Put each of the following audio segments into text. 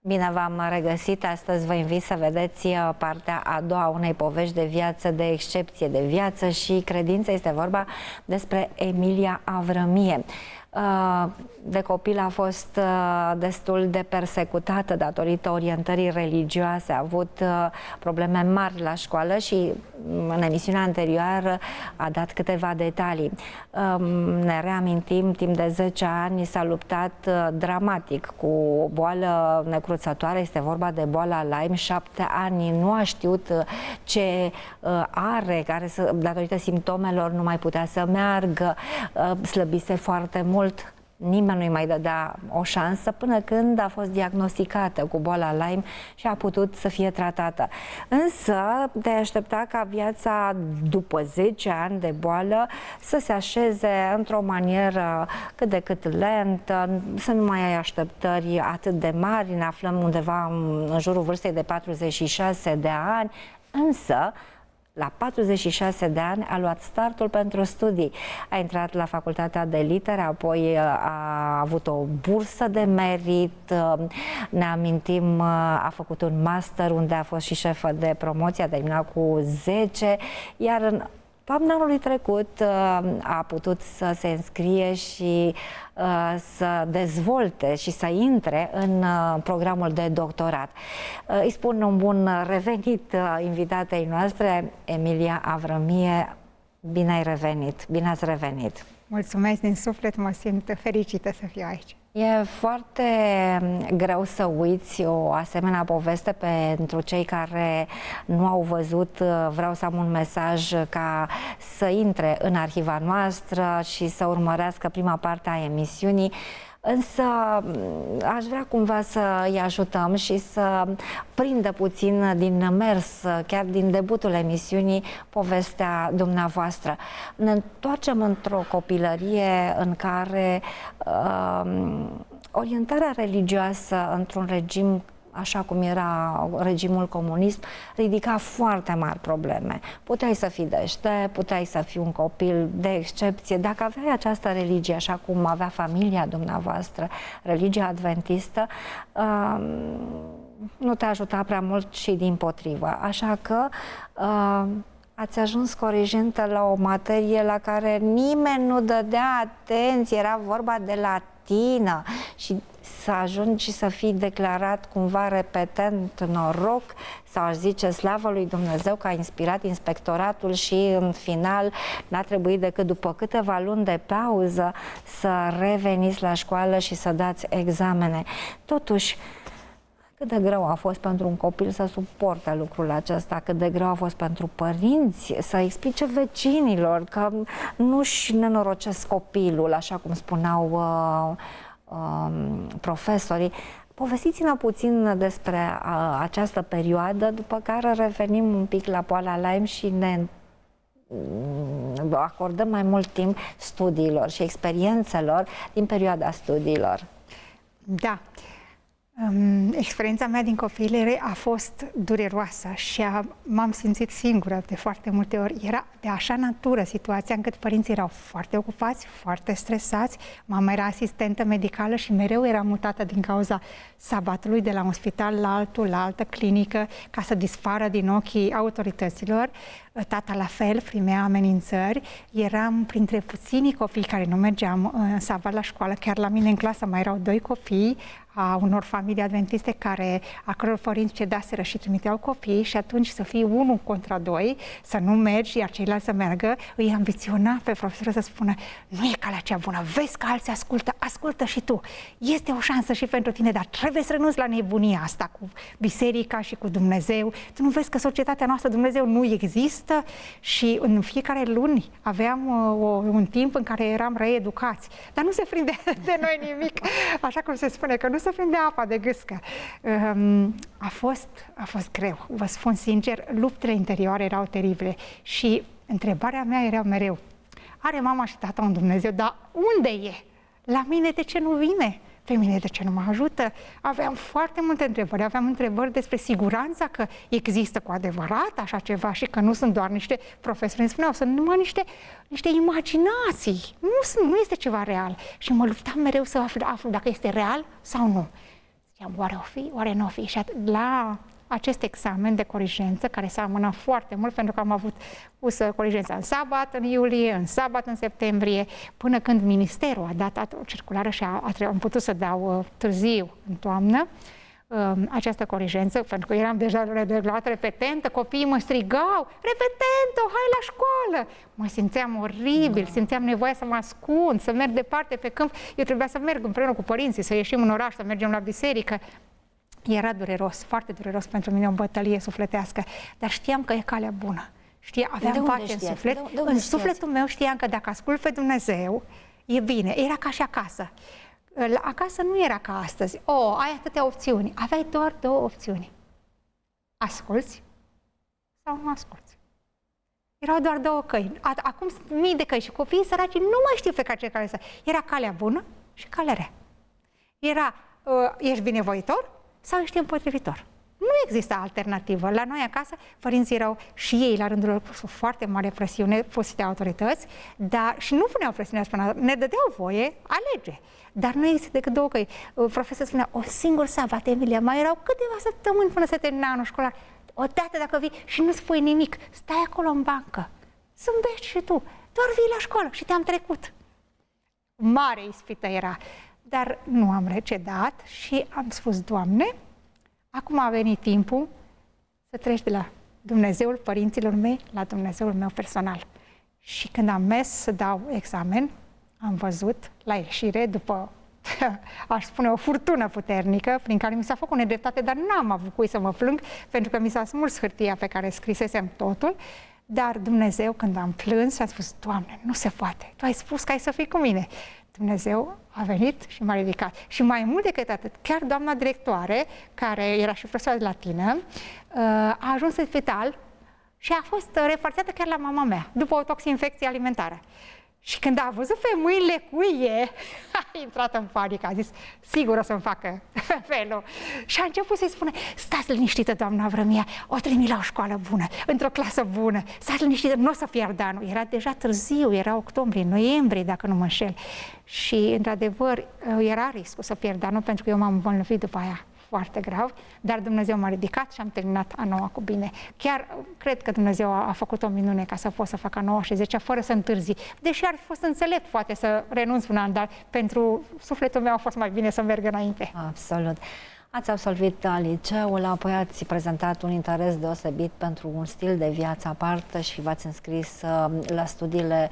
Bine v-am regăsit! Astăzi vă invit să vedeți partea a doua a unei povești de viață, de excepție, de viață și credință. Este vorba despre Emilia Avrămie. De copil a fost destul de persecutată datorită orientării religioase, a avut probleme mari la școală și în emisiunea anterioară a dat câteva detalii. Ne reamintim, timp de 10 ani s-a luptat dramatic cu o boală necruțătoare, este vorba de boala Lyme. 7 ani nu a știut ce are, datorită simptomelor nu mai putea să meargă, slăbise foarte mult. Nimeni nu-i mai dădea o șansă până când a fost diagnosticată cu boala Lyme și a putut să fie tratată. Însă te aștepta ca viața după 10 ani de boală să se așeze într-o manieră cât de cât lentă, să nu mai ai așteptări atât de mari. Ne aflăm undeva în jurul vârstei de 46 de ani, însă la 46 de ani a luat startul pentru studii. A intrat la facultatea de litere, apoi a avut o bursă de merit, ne amintim, a făcut un master unde a fost și șefă de promoție, a terminat cu 10, iar în toamna anului trecut a putut să se înscrie și să dezvolte și să intre în programul de doctorat. Îi spun un bun revenit invitatei noastre, Emilia Avrămie. Bine ai revenit, bine ați revenit! Mulțumesc din suflet, mă simt fericită să fiu aici. E foarte greu să uiți o asemenea poveste pentru cei care nu au văzut. Vreau să am un mesaj ca să intre în arhiva noastră și să urmărească prima parte a emisiunii. Însă aș vrea cumva să-i ajutăm și să prindă puțin din mers, chiar din debutul emisiunii, povestea dumneavoastră. Ne întoarcem într-o copilărie în care orientarea religioasă într-un regim așa cum era regimul comunist, ridica foarte mari probleme. Puteai să fii deștept, puteai să fii un copil de excepție. Dacă aveai această religie, așa cum avea familia dumneavoastră, religia adventistă, nu te ajuta prea mult și dimpotrivă. Așa că ați ajuns corigentă la o materie la care nimeni nu dădea atenție, era vorba de latină și să ajungi și să fii declarat cumva repetent noroc, sau aș zice slavă lui Dumnezeu că a inspirat inspectoratul și în final n-a trebuit decât după câteva luni de pauză să reveniți la școală și să dați examene. Totuși, cât de greu a fost pentru un copil să suporte lucrul acesta, cât de greu a fost pentru părinți să explice vecinilor că nu-și nenorocesc copilul, așa cum spuneau profesorii. Povestiți-ne puțin despre această perioadă, după care revenim un pic la boala Lyme și ne acordăm mai mult timp studiilor și experiențelor din perioada studiilor. Da. Experiența mea din copilărie a fost dureroasă și m-am simțit singură de foarte multe ori. Era de așa natură situația încât părinții erau foarte ocupați, foarte stresați. Mama era asistentă medicală și mereu era mutată din cauza sabatului de la un spital la altul, la altă clinică, ca să dispară din ochii autorităților. Tata la fel primea amenințări. Eram printre puținii copii care nu mergeam în sabat la școală. Chiar la mine în clasă mai erau 2 copii a unor familii adventiste a căror părinți cedaseră și trimiteau copii și atunci să fii 1 contra 2, să nu mergi, iar ceilalți să meargă, îi ambiționa pe profesor să spună: nu e calea cea bună, vezi că alții ascultă, ascultă și tu. Este o șansă și pentru tine, dar trebuie să renunți la nebunia asta cu biserica și cu Dumnezeu. Tu nu vezi că societatea noastră, Dumnezeu nu există? Și în fiecare luni aveam un timp în care eram reeducați. Dar nu se prinde de noi nimic, așa cum se spune, că nu se prinde apa de gâscă. A fost greu, vă spun sincer, luptele interioare erau teribile și întrebarea mea era mereu: are mama și tata un Dumnezeu, dar unde e? La mine de ce nu vine? Pe mine de ce nu mă ajută? Aveam foarte multe întrebări. Aveam întrebări despre siguranța că există cu adevărat așa ceva și că nu sunt doar niște profesori, îmi spuneau, sunt numai niște imaginații. Nu este ceva real. Și mă luptam mereu să aflu dacă este real sau nu. Știam, oare o fi, oare nu o fi? Și la acest examen de corigență, care s-a amânat foarte mult, pentru că am avut pusă corigența în sabat, în iulie, în sabat, în septembrie, până când ministerul a dat o circulară și am putut să dau târziu, în toamnă, această corigență, pentru că eram deja reglat repetentă, copiii mă strigau, repetentă, hai la școală! Mă simțeam oribil, simțeam nevoia să mă ascund, să merg departe pe câmp. Eu trebuia să merg împreună cu părinții, să ieșim în oraș, să mergem la biserică. Era dureros, foarte dureros pentru mine, o bătălie sufletească, dar știam că e calea bună. Aveam pace în suflet. În sufletul meu știam că dacă ascult pe Dumnezeu, e bine. Era ca și acasă. Acasă nu era ca astăzi. Ai atâtea opțiuni. Aveai doar două opțiuni. Asculți sau nu asculți. Erau doar două căi. Acum sunt mii de căi și copiii săraci nu mai știu pe ce cale să. Era calea bună și calea rea. Era, ești binevoitor sau ești împotrivitor. Nu există alternativă. La noi acasă, părinții erau și ei, la rândul lor, cu foarte mare presiune puse de autorități, dar și nu puneau presiune asupra, ne dădeau voie, alege. Dar nu există decât două căi. Profesorul spunea, o singur sabat, Emilia, mai erau câteva săptămâni până să termine anul școlar. Odată dacă vii și nu spui nimic, stai acolo în bancă, zâmbești și tu, doar vii la școală și te-am trecut. Mare ispită era, dar nu am recedat și am spus, Doamne, acum a venit timpul să treci de la Dumnezeul părinților mei la Dumnezeul meu personal. Și când am mers să dau examen, am văzut la ieșire, după, aș spune, o furtună puternică, prin care mi s-a făcut nedreptate, dar n-am avut cui să mă plâng, pentru că mi s-a smuls hârtia pe care scrisesem totul. Dar Dumnezeu, când am plâns, a spus, Doamne, nu se poate, Tu ai spus că ai să fii cu mine. Dumnezeu a venit și m-a ridicat. Și mai mult decât atât, chiar doamna directoare, care era și profesoară de latină, a ajuns în spital și a fost repartizată chiar la mama mea, după o toxinfecție alimentară. Și când a văzut pe mâinile cuie, a intrat în panică, a zis, sigur o să-mi facă felul. Și a început să-i spune, stați liniștită, doamna Avrămia, o trimit la o școală bună, într-o clasă bună, stați liniștită, nu o să pierd anul. Era deja târziu, era octombrie, noiembrie, dacă nu mă înșel. Și, într-adevăr, era riscul să pierd anul, pentru că eu m-am îmbolnăvit după aia foarte grav, dar Dumnezeu m-a ridicat și am terminat a noua cu bine. Chiar cred că Dumnezeu a făcut o minune ca să pot să fac a noua și 10 fără să întârzi. Deși ar fi fost înțelept, poate, să renunț un an, dar pentru sufletul meu a fost mai bine să merg înainte. Absolut. Ați absolvit liceul, apoi ați prezentat un interes deosebit pentru un stil de viață aparte și v-ați înscris la studiile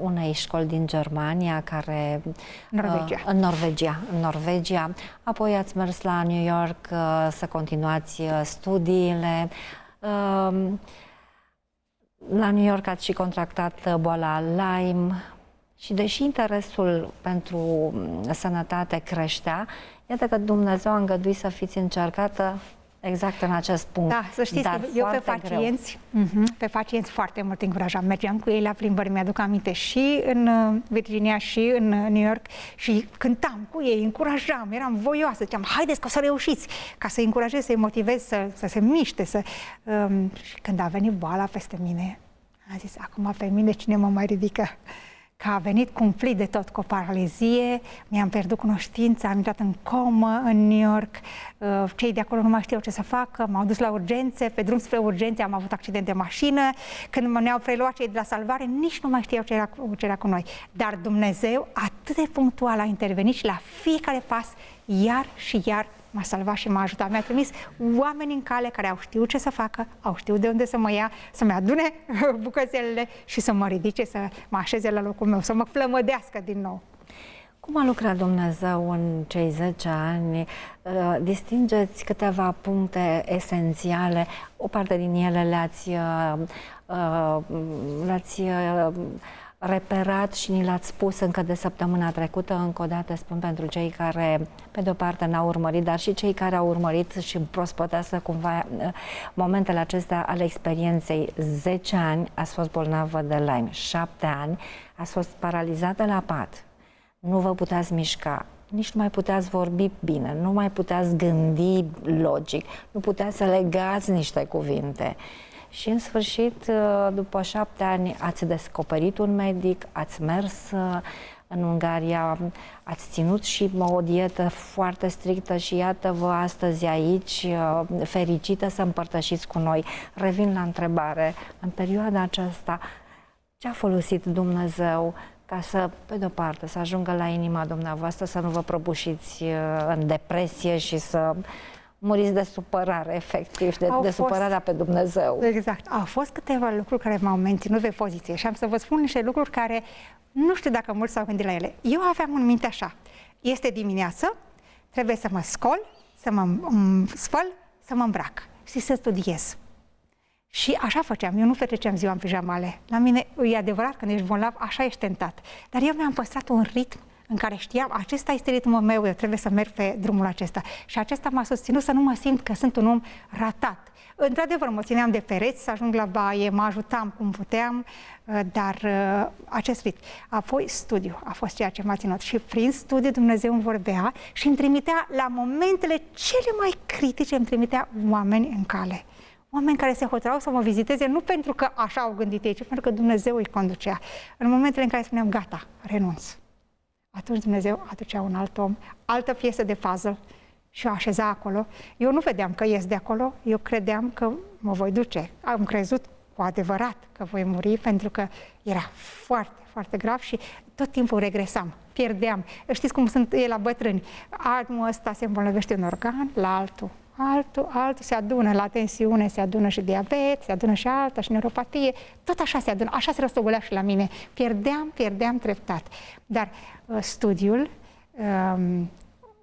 unei școli din Germania, care... În Norvegia. Apoi ați mers la New York să continuați studiile. La New York ați și contractat boala Lyme și deși interesul pentru sănătate creștea, iată că Dumnezeu a îngăduit să fiți încercată exact în acest punct. Da, să știți că eu pe pacienți foarte mult încurajam. Mergeam cu ei la plimbări, mi-aduc aminte, și în Virginia și în New York și cântam cu ei, încurajam, eram voioasă, ziceam, haideți că o să reușiți, ca să-i încurajez, să-i motivez să se miște. Și când a venit boala peste mine, am zis, acum pe mine cine mă mai ridică? Că a venit cumplit de tot, cu o paralizie, mi-am pierdut cunoștința, am intrat în comă în New York, cei de acolo nu mai știau ce să facă, m-au dus la urgențe, pe drum spre urgențe am avut accident de mașină, când ne-au preluat cei de la salvare, nici nu mai știau ce era cu noi. Dar Dumnezeu atât de punctual a intervenit și la fiecare pas, iar și iar, m-a salvat și m-a ajutat. Mi-a trimis oameni în cale care au știut ce să facă, au știut de unde să mă ia, să-mi adune bucățelele și să mă ridice, să mă așeze la locul meu, să mă flămădească din nou. Cum a lucrat Dumnezeu în cei 10 ani? Distingeți câteva puncte esențiale, o parte din ele le-ați reperat și ni l-ați spus încă de săptămâna trecută. Încă o dată spun pentru cei care, pe de o parte, n-au urmărit, dar și cei care au urmărit și împrospătească cumva momentele acestea ale experienței. 10 ani ați fost bolnavă de Lyme, 7 ani ați fost paralizată la pat, nu vă puteați mișca, nici nu mai puteați vorbi bine, nu mai puteați gândi logic, nu puteați să legați niște cuvinte. Și în sfârșit, după 7 ani, ați descoperit un medic, ați mers în Ungaria, ați ținut și o dietă foarte strictă și iată-vă astăzi aici, fericită să împărtășiți cu noi. Revin la întrebare, în perioada aceasta, ce a folosit Dumnezeu ca să, pe de-o parte, să ajungă la inima dumneavoastră, să nu vă prăbușiți în depresie și să muriți de supărare, efectiv, de supărarea pe Dumnezeu. Exact. Au fost câteva lucruri care m-au menținut pe poziție și am să vă spun niște lucruri care nu știu dacă mulți s-au gândit la ele. Eu aveam în minte așa, este dimineață, trebuie să mă scol, să mă spăl, să mă îmbrac și să studiez. Și așa făceam, eu nu petreceam ziua în pijamale. La mine, e adevărat, când ești bolnav, așa ești tentat. Dar eu mi-am păstrat un ritm în care știam, acesta este ritmul meu, eu trebuie să merg pe drumul acesta. Și acesta m-a susținut să nu mă simt că sunt un om ratat. Într-adevăr, mă țineam de pereți să ajung la baie, mă ajutam cum puteam, dar acest ritm. Apoi studiu a fost ceea ce m-a ținut. Și prin studiu Dumnezeu îmi vorbea și îmi trimitea la momentele cele mai critice, îmi trimitea oameni în cale. Oameni care se hotărau să mă viziteze nu pentru că așa au gândit ei, ci pentru că Dumnezeu îi conducea. În momentele în care spuneam, gata, renunț. Atunci Dumnezeu aducea un alt om, altă piesă de puzzle și o așeza acolo. Eu nu vedeam că ies de acolo, eu credeam că mă voi duce. Am crezut cu adevărat că voi muri pentru că era foarte, foarte grav și tot timpul regresam, pierdeam. Știți cum sunt ei la bătrâni? Anul ăsta se îmbolnăvește un organ, la altul se adună, la tensiune se adună și diabet, se adună și alta și neuropatie, tot așa se adună, așa se răstogolea și la mine. Pierdeam treptat. Dar studiul,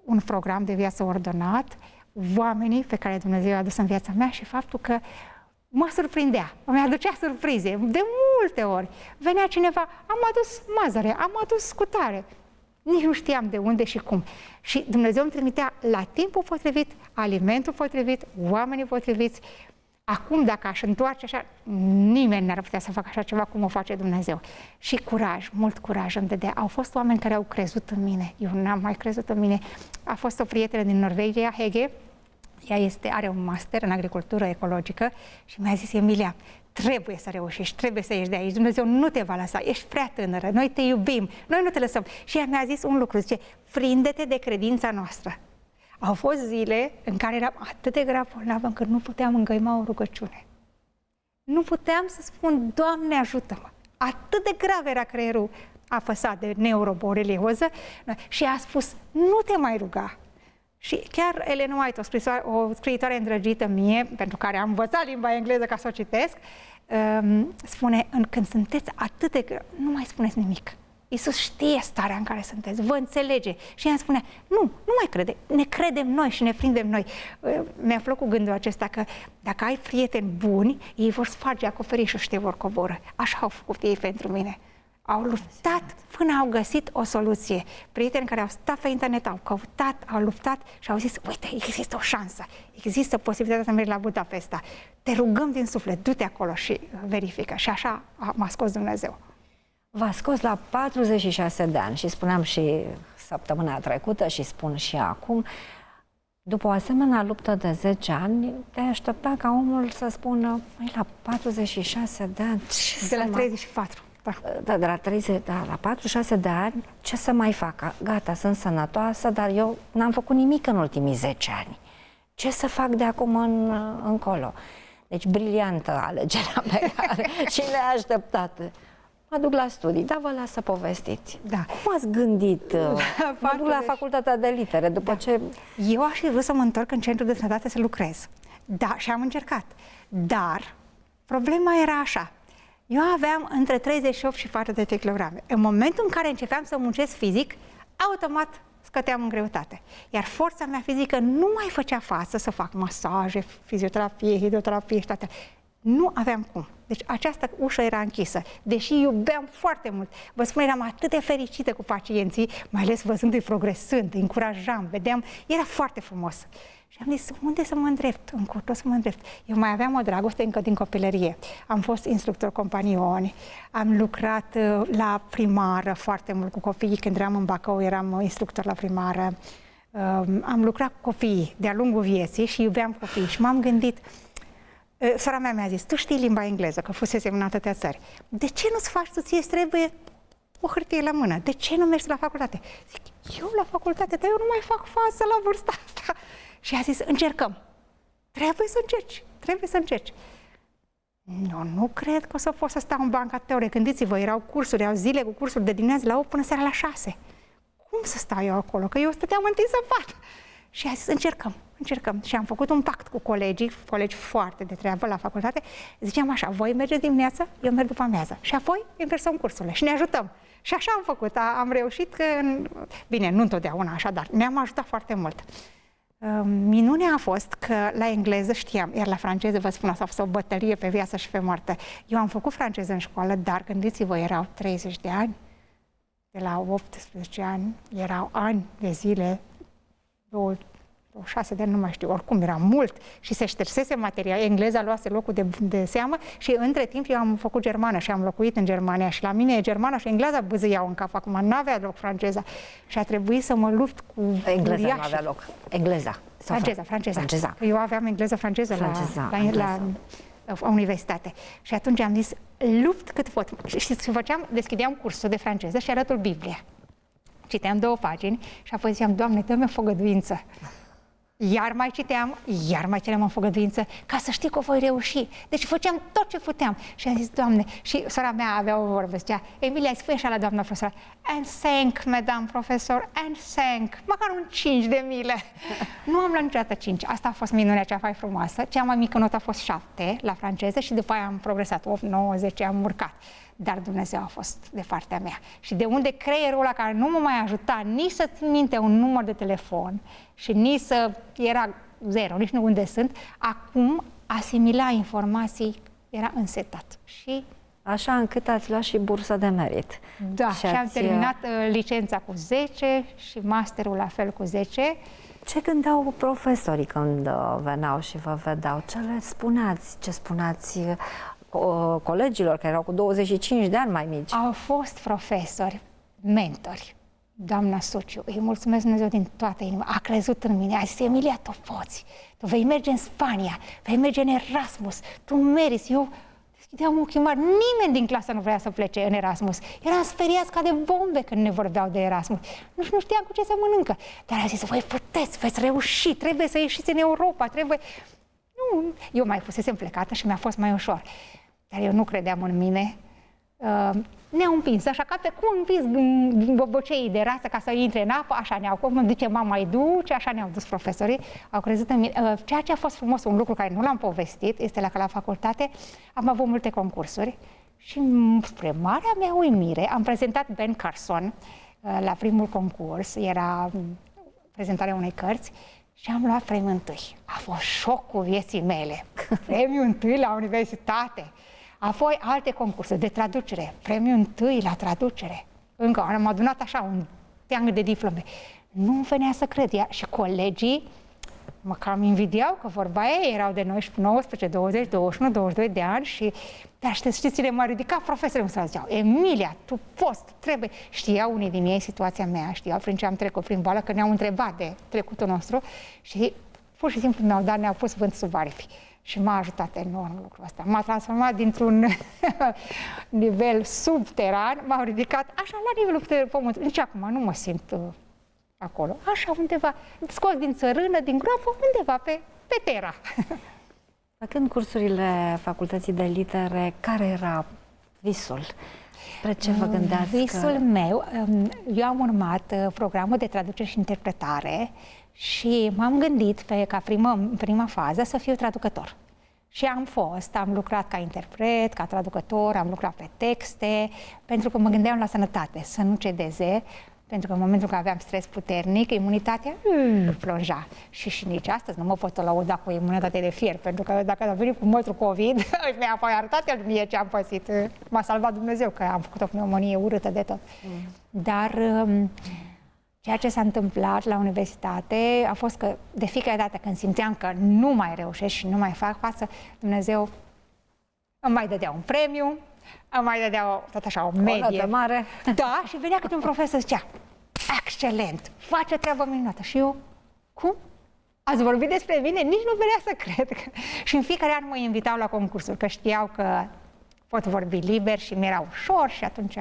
un program de viață ordonat, oamenii pe care Dumnezeu i-a adus în viața mea și faptul că mă surprindea, îmi aducea surprize. De multe ori venea cineva, am adus mazăre, am adus scutare. Nici nu știam de unde și cum. Și Dumnezeu îmi trimitea la timpul potrivit, alimentul potrivit, oamenii potriviți. Acum, dacă aș întoarce așa, nimeni n-ar putea să facă așa ceva cum o face Dumnezeu. Și curaj, mult curaj îmi dădea. Au fost oameni care au crezut în mine. Eu n-am mai crezut în mine. A fost o prietenă din Norvegia, Hege. Ea are un master în agricultură ecologică și mi-a zis, Emilia, trebuie să reușești, trebuie să ieși de aici. Dumnezeu nu te va lăsa, ești prea tânără, noi te iubim, noi nu te lăsăm. Și ea mi-a zis un lucru, zice, prinde-te de credința noastră. Au fost zile în care eram atât de grav bolnavă încât nu puteam îngăima o rugăciune. Nu puteam să spun, Doamne, ajută-mă. Atât de grav era creierul apăsat de neuroborelioză și a spus, nu te mai ruga. Și chiar Ellen White, o scriitoare îndrăgită mie, pentru care am învățat limba engleză ca să o citesc, spune, când sunteți atât de grav, nu mai spuneți nimic. Iisus știe starea în care sunteți, vă înțelege. Și ea spune, nu mai crede, ne credem noi și ne prindem noi. Mi-a plăcut gândul acesta că dacă ai prieteni buni, ei vor sparge acoperișul și te vor coboră. Așa au făcut ei pentru mine. Au luptat până au găsit o soluție. Prieteni care au stat pe internet, au căutat, au luptat și au zis, uite, există o șansă, există posibilitatea să mergi la Budapesta. Te rugăm din suflet, du-te acolo și verifică. Și așa m-a scos Dumnezeu. V-a scos la 46 de ani și spuneam și săptămâna trecută și spun și acum, după o asemenea luptă de 10 ani, te-ai aștepta ca omul să spună, la 46 de ani, de la 34. Da, de la 30, la 46 de ani, ce să mai fac? Gata, sunt sănătoasă, dar eu n-am făcut nimic în ultimii 10 ani. Ce să fac de acum încolo? Deci, briliantă alegerea pe care și le-a așteptat. Mă duc la studii, dar vă las să povestiți. Da. Cum ați gândit? Mă duc la facultatea de litere, după ce... Eu aș fi vrut să mă întorc în centru de sănătate să lucrez. Da, și am încercat. Dar problema era așa. Eu aveam între 38 și 40 de kilograme. În momentul în care începeam să muncesc fizic, automat scăteam în greutate. Iar forța mea fizică nu mai făcea față să fac masaje, fizioterapie, hidroterapie și toate. Nu aveam cum. Deci această ușă era închisă. Deși iubeam foarte mult. Vă spun, eram atât de fericită cu pacienții, mai ales văzându-i progresând, îi încurajam, vedeam, era foarte frumos. Și am zis, unde să mă îndrept? Încotro să mă îndrept. Eu mai aveam o dragoste încă din copilărie. Am fost instructor companioni, am lucrat la primară foarte mult cu copiii. Când eram în Bacău, eram instructor la primară. Am lucrat cu copiii de-a lungul vieții și iubeam copiii. Și m-am gândit, sora mea mi-a zis, tu știi limba engleză, că fusese în atâtea țări. De ce nu-ți faci tu, ție trebuie o hârtie la mână. De ce nu mergi la facultate? Zic, eu la facultate, dar eu nu mai fac față la vârsta asta. Și a zis, încercăm. Trebuie să încerci, trebuie să încerci. Eu nu cred că o să pot să stau în banca teorie. Gândiți-vă, erau cursuri, erau zile cu cursuri de dimineață la 8 până seara la 6. Cum să stau eu acolo? Că eu stăteam întins în pat. Și a zis, încercăm, încercăm. Și am făcut un pact cu colegi foarte de treabă la facultate. Ziceam așa, voi mergeți dimineața, eu merg după amiază. Și apoi inversăm cursurile și ne ajutăm. Și așa am făcut, am reușit că, bine, nu întotdeauna așa, dar ne-am ajutat foarte mult. Minunea a fost că la engleză știam, iar la franceză, vă spun, asta a fost o bătălie pe viață și pe moarte. Eu am făcut franceză în școală, dar gândiți-vă, erau 30 de ani, de la 18 ani, erau ani de zile, 26 de ani, nu mai știu, oricum era mult și se ștersese material, engleza luase locul de seamă și între timp eu am făcut germană și am locuit în Germania și la mine germana și engleza bâzâiau în cap, acum n-avea loc franceza și a trebuit să mă lupt cu Engleza nu avea loc. Engleza. Franceza. Eu aveam engleză-franceză la universitate. Și atunci am zis, lupt cât pot. Și deschideam cursul de franceză și arătul Biblia. Citeam 2 pagini și apoi ziceam, Doamne, dă-mi o făgăduință. Iar mai citeam, iar mai ceream o făgăduință, ca să știi că o voi reuși. Deci făceam tot ce puteam. Și am zis, Doamne, și sora mea avea o vorbă, zicea, Emilia, spune așa la doamna profesoară, and thank, madame profesor, and thank, măcar un 5 de mile. Nu am luat niciodată 5, asta a fost minunea cea mai frumoasă. Cea mai mică notă a fost 7 la franceză și după aia am progresat, 8, 9, 10, am urcat. Dar Dumnezeu a fost de partea mea. Și de unde creierul ăla care nu mă mai ajuta nici să țin minte un număr de telefon și nici să era 0, nici nu unde sunt, acum asimila informații era însetat. Și așa încât ați luat și bursă de merit. da, și am terminat licența cu 10 și masterul la fel cu 10. Ce gândeau profesorii când veneau și vă vedeau? Ce le spuneați? Ce spuneați colegilor care erau cu 25 de ani mai mici? Au fost profesori, mentori. Doamna Suciu, îi mulțumesc Dumnezeu din toată inima, a crezut în mine, a zis, Emilia, tu poți, tu vei merge în Spania, vei merge în Erasmus, tu meriți. Eu deschideam ochii mari, nimeni din clasă nu vrea să plece în Erasmus. Eram speriați ca de bombe când ne vorbeau de Erasmus. Nu știam cu ce să mănâncă. Dar a zis, voi puteți, veți reuși, trebuie să ieșiți în Europa, trebuie... Nu, eu mai fusesem plecată și mi-a fost mai ușor. Dar eu nu credeam în mine. Ne-au împins, așa ca pe cum împins boboceii de rasă ca să intre în apă, așa ne-au, cum zice mama îi duce, așa ne-au dus profesorii, au crezut în mine. Ceea ce a fost frumos, un lucru care nu l-am povestit, este că la facultate am avut multe concursuri și spre marea mea uimire am prezentat Ben Carson la primul concurs, era prezentarea unei cărți și am luat premiul întâi. A fost șocul vieții mele. Premiul întâi la universitate. Apoi alte concursuri de traducere, premiul întâi la traducere. Încă am adunat așa un teanc de diplome. Nu venea să cred. Și colegii mă cam invidiau că vorba ei erau de 19, 20, 21, 22 de ani și dar știți cine m-a ridicat? Profesorii îmi ziceau, Emilia, tu poți, trebuie. Știau unii din ei situația mea, știau prin ce am trecut prin boală, că ne-au întrebat de trecutul nostru și pur și simplu ne-au pus vânt sub aripi. Și m-a ajutat enorm lucrul ăsta. M-a transformat dintr-un nivel subteran, m-au ridicat așa la nivelul pământului. Nici acum nu mă simt acolo. Așa undeva, scos din țărână, din groapă, undeva pe Terra. Făcând cursurile Facultății de Litere, care era visul? Spre ce vă gândeați? Visul meu, eu am urmat programul de traducere și interpretare și m-am gândit ca prima fază să fiu traducător. Și am lucrat ca interpret, ca traducător, am lucrat pe texte, pentru că mă gândeam la sănătate, să nu cedeze, pentru că în momentul în care aveam stres puternic, imunitatea plonja. Și nici astăzi nu mă pot lăuda cu imunitate de fier, pentru că dacă a venit cu mătru COVID, mi-a apoi arătat el mie ce am pățit. M-a salvat Dumnezeu, că am făcut o pneumonie urâtă de tot. Dar ceea ce s-a întâmplat la universitate a fost că de fiecare dată când simțeam că nu mai reușesc și nu mai fac față, Dumnezeu îmi mai dădea un premiu, îmi mai dădea tot așa o medie. O notă mare. Da, și venea câte un profesor zicea, excelent, face o treabă minunată. Și eu, cum? Ați vorbit despre mine? Nici nu venea să cred. Și în fiecare an mă invitau la concursuri, că știau că pot vorbi liber și mi-era ușor și atunci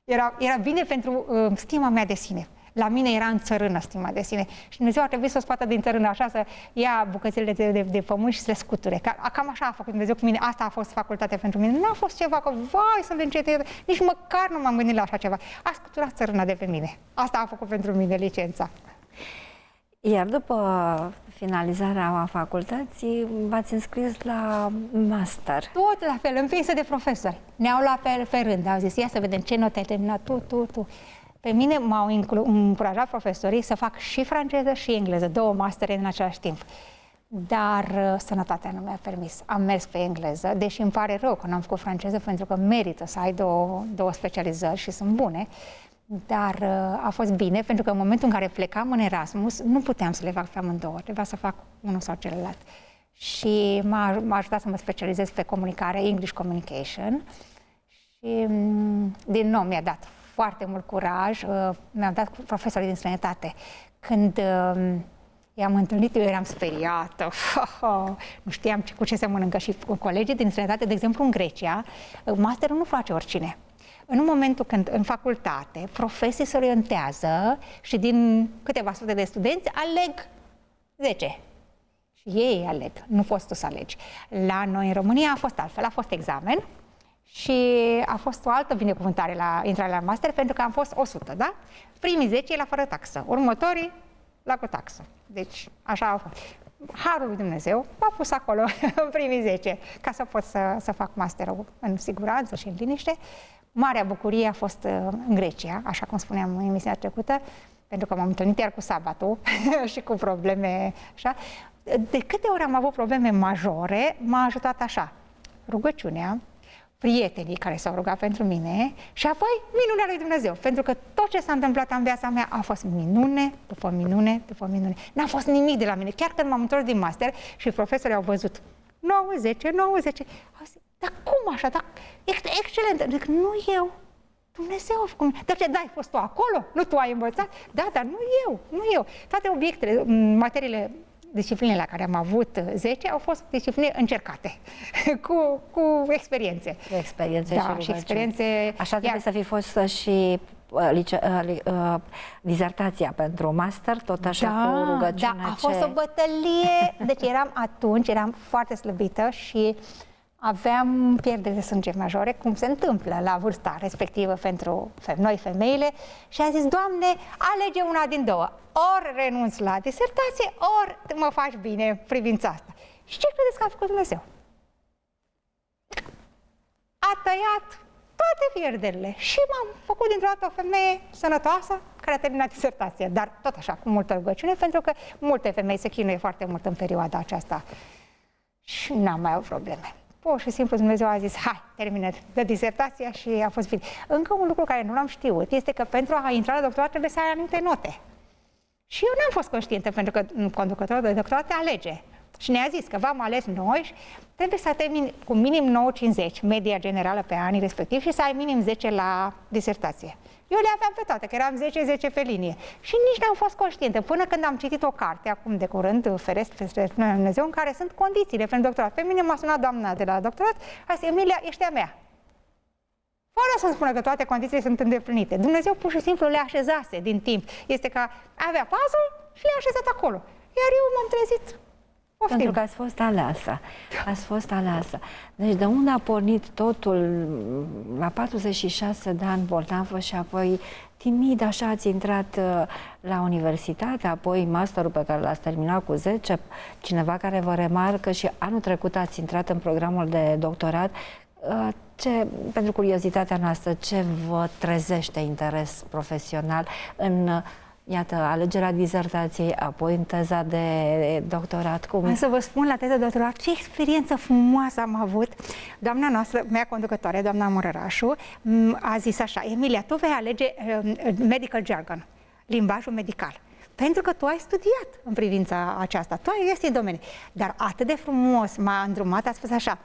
Era bine pentru stima mea de sine. La mine era în țărână stima de sine. Și Dumnezeu a trebuit să o scoată din țărână așa, să ia bucățele de pământ și să le scuture. Cam așa a făcut Dumnezeu cu mine. Asta a fost facultatea pentru mine. Nu a fost ceva că, vai, să încetez. Nici măcar nu m-am gândit la așa ceva. A scuturat țărâna de pe mine. Asta a făcut pentru mine licența. Iar după finalizarea facultății, v-ați înscris la master. Tot la fel, împinsă de profesori. Ne-au luat pe rând, au zis, ia să vedem ce note ai terminat tu. Pe mine m-au încurajat profesorii să fac și franceză și engleză, 2 mastere în același timp. Dar sănătatea nu mi-a permis. Am mers pe engleză, deși îmi pare rău că n-am făcut franceză, pentru că merită să ai două specializări și sunt bune. Dar a fost bine, pentru că în momentul în care plecam în Erasmus, nu puteam să le fac pe amândouă, trebuia să fac unul sau celălalt. Și m-a ajutat să mă specializez pe comunicare, English Communication. Și din nou mi-a dat foarte mult curaj, mi-au dat profesorii din străinătate. Când i-am întâlnit, eu eram speriată, nu știam cu ce se mănâncă și cu colegii din străinătate, de exemplu în Grecia, masterul nu face oricine. În momentul când în facultate profesorii se orientează și din câteva sute de studenți aleg 10. Și ei aleg, nu poți tu să alegi. La noi în România a fost altfel, a fost examen și a fost o altă binecuvântare la intrarea la master, pentru că am fost 100, da? Primii 10 la fără taxă, următorii la cu taxă. Deci așa a fost. Harul lui Dumnezeu m-a pus acolo în primii 10 ca să pot să fac masterul în siguranță și în liniște. Marea bucurie a fost în Grecia, așa cum spuneam în emisiunea trecută, pentru că m-am întâlnit iar cu sabatul și cu probleme așa. De câte ori am avut probleme majore, m-a ajutat așa: rugăciunea, prietenii care s-au rugat pentru mine și apoi minunea lui Dumnezeu. Pentru că tot ce s-a întâmplat în viața mea a fost minune după minune după minune. N-a fost nimic de la mine. Chiar când m-am întors din master și profesorii au văzut 9, 10, 9, 10, au zis, dar cum așa? Dar excelent! Zic, nu eu. Dumnezeu a făcut. Dar ce, da, ai fost tu acolo? Nu tu ai învățat? Da, dar nu eu. Toate obiectele, materiile, disciplinele la care am avut 10 au fost discipline încercate, cu experiențe. Experiențe și experiențe. Așa trebuie să fi fost și dizertația pentru master, tot așa cu rugăciune. Da, a fost o bătălie. Deci eram foarte slăbită și aveam pierderi de sânge majore, cum se întâmplă la vârsta respectivă pentru noi femeile, și a zis, Doamne, alege una din două. Ori renunț la disertație, ori mă faci bine în privința asta. Și ce credeți că a făcut Dumnezeu? A tăiat toate pierderile și m-am făcut dintr-o dată o femeie sănătoasă care a terminat disertația, dar tot așa, cu multă rugăciune, pentru că multe femei se chinuie foarte mult în perioada aceasta și n-am mai avut probleme. Pur și simplu Dumnezeu a zis, hai, termină de disertația și a fost bine. Încă un lucru care nu l-am știut este că pentru a intra la doctorat trebuie să ai anumite note. Și eu n-am fost conștientă, pentru că conducătorul de doctorat te alege. Și ne-a zis că v-am ales noi și trebuie să termini cu minim 9,50, media generală pe anii respectiv, și să ai minim 10 la disertație. Eu le aveam pe toate, că eram 10 pe linie. Și nici n-am fost conștientă, până când am citit o carte, acum de curând, ferește Dumnezeu, în care sunt condițiile pentru doctorat. Pe mine m-a sunat doamna de la doctorat, a zis, Emilia, ești a mea. Fără să-mi spună că toate condițiile sunt îndeplinite. Dumnezeu pur și simplu le așezase din timp. Este ca avea puzzle și le-a așezat acolo. Iar eu m-am trezit. Poftim. Pentru că ați fost aleasă. Ați fost aleasă. Deci de unde a pornit totul? La 46 de ani bolnavă și apoi timid așa ați intrat la universitate, apoi masterul pe care l-ați terminat cu 10, cineva care vă remarcă și anul trecut ați intrat în programul de doctorat. Pentru curiozitatea noastră, ce vă trezește interes profesional în, iată, alegerea dizertației, apoi în teza de doctorat? Cum? Să vă spun la teza de doctorat ce experiență frumoasă am avut. Doamna noastră, mea conducătoare, doamna Murărașu, a zis așa, Emilia, tu vei alege medical jargon, limbajul medical. Pentru că tu ai studiat în privința aceasta, tu ai găsit domenii. Dar atât de frumos m-a îndrumat, a spus așa,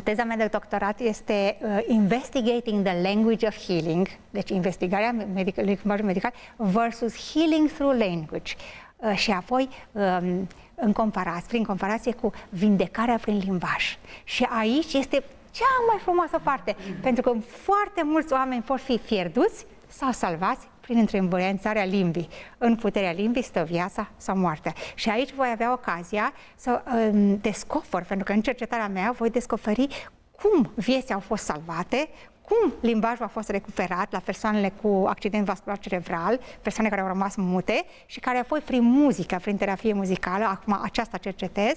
teza mea de doctorat este Investigating the Language of Healing, deci investigarea limbajului medical versus Healing through Language. Și apoi, prin comparație cu vindecarea prin limbaj. Și aici este cea mai frumoasă parte, pentru că foarte mulți oameni pot fi pierduți sau salvați prin întrembuianțarea limbii. În puterea limbii stă viața sau moartea. Și aici voi avea ocazia să descoper, pentru că în cercetarea mea voi descoperi cum vieți au fost salvate, cum limbajul a fost recuperat la persoanele cu accident vascular cerebral, persoane care au rămas mute și care apoi prin muzică, prin terapie muzicală, acum aceasta cercetez,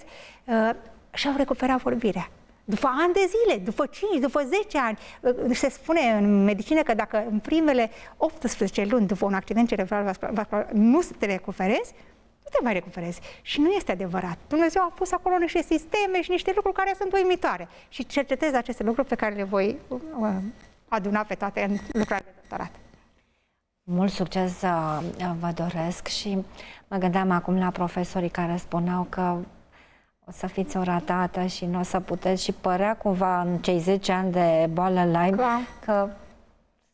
și-au recuperat vorbirea. După ani de zile, după 5, după 10 ani, se spune în medicină că dacă în primele 18 luni după un accident cerebral vascular nu te recuperezi, nu te mai recuperezi. Și nu este adevărat. Dumnezeu a pus acolo niște sisteme și niște lucruri care sunt uimitoare. Și cercetez aceste lucruri pe care le voi aduna pe toate în lucrarea de doctorat. Mult succes vă doresc și mă gândeam acum la profesorii care spuneau că o să fiți o ratată și nu o să puteți și părea cumva în cei 10 ani de boală Lyme că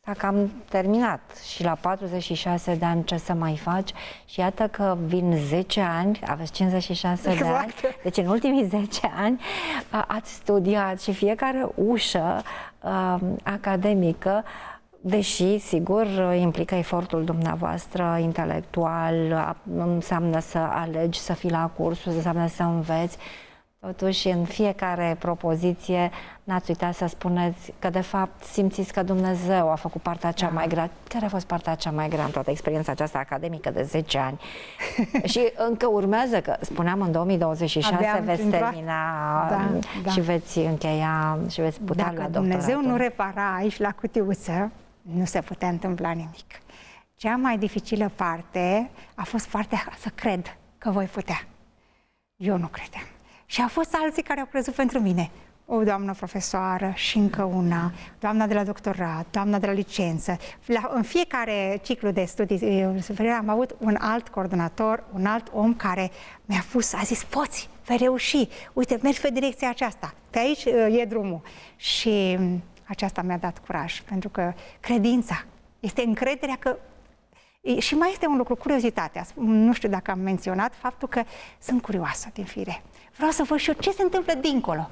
s-a cam terminat și la 46 de ani ce să mai faci și iată că vin 10 ani, aveți 56 de ani, deci în ultimii 10 ani ați studiat și fiecare ușă academică, deși, sigur, implică efortul dumneavoastră intelectual, înseamnă să alegi, să fii la cursuri, înseamnă să înveți. Totuși, în fiecare propoziție, n-ați uitat să spuneți că, de fapt, simțiți că Dumnezeu a făcut partea cea mai grea. Care a fost partea cea mai grea în toată experiența aceasta academică de 10 ani? Și încă urmează, că spuneam, în 2026 veți termina și veți încheia și veți putea lua doctoratul. Dacă Dumnezeu nu repara aici la cutiuță, nu se putea întâmpla nimic. Cea mai dificilă parte a fost partea să cred că voi putea. Eu nu credeam. Și au fost alții care au crezut pentru mine. O doamnă profesoară și încă una, doamna de la doctorat, doamna de la licență. În fiecare ciclu de studii superiore am avut un alt coordonator, un alt om care mi-a pus, a zis, poți, vei reuși, uite, mergi pe direcția aceasta, pe aici e drumul. Și aceasta mi-a dat curaj, pentru că credința este încrederea că... Și mai este un lucru, curiozitatea. Nu știu dacă am menționat faptul că sunt curioasă din fire. Vreau să văd și eu ce se întâmplă dincolo,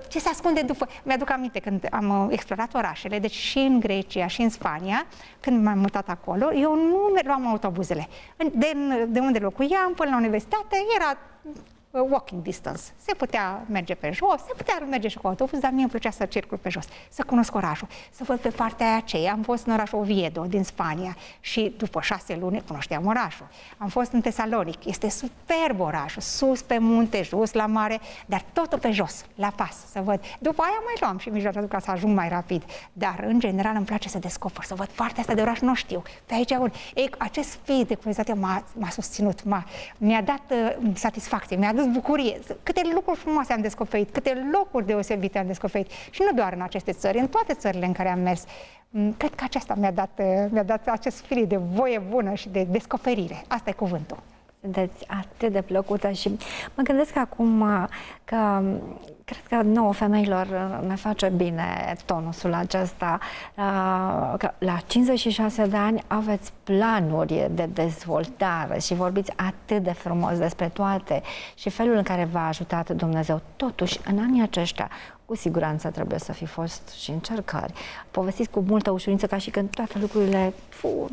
ce se ascunde după... Mi-aduc aminte când am explorat orașele, deci și în Grecia și în Spania, când m-am mutat acolo, eu nu luam autobuzele. De unde locuiam până la universitate era walking distance. Se putea merge pe jos, se putea merge și cu autobuz, dar mie îmi plăcea să circul pe jos, să cunosc orașul, să văd pe partea aceea. Am fost în orașul Oviedo, din Spania, și după 6 luni cunoșteam orașul. Am fost în Tesalonic, este superb orașul, sus pe munte, jos la mare, dar totul pe jos, la pas, să văd. După aia mai luam și mijloace ca să ajung mai rapid, dar în general îmi place să descoper, să văd partea asta de oraș, nu știu, pe aici acest spirit de curiozitate m-a susținut, mi-a dat satisfacție, mi-a adus bucurie. Câte lucruri frumoase am descoperit, câte locuri deosebite am descoperit. Și nu doar în aceste țări, în toate țările în care am mers. Cred că aceasta mi-a dat acest spirit de voie bună și de descoperire. Asta e cuvântul. Sunteți atât de plăcută și mă gândesc acum că cred că nouă femeilor ne face bine tonusul acesta, că la 56 de ani aveți planuri de dezvoltare și vorbiți atât de frumos despre toate și felul în care v-a ajutat Dumnezeu. Totuși, în anii aceștia, cu siguranță trebuie să fi fost și încercări. Povestiți cu multă ușurință, ca și când toate lucrurile,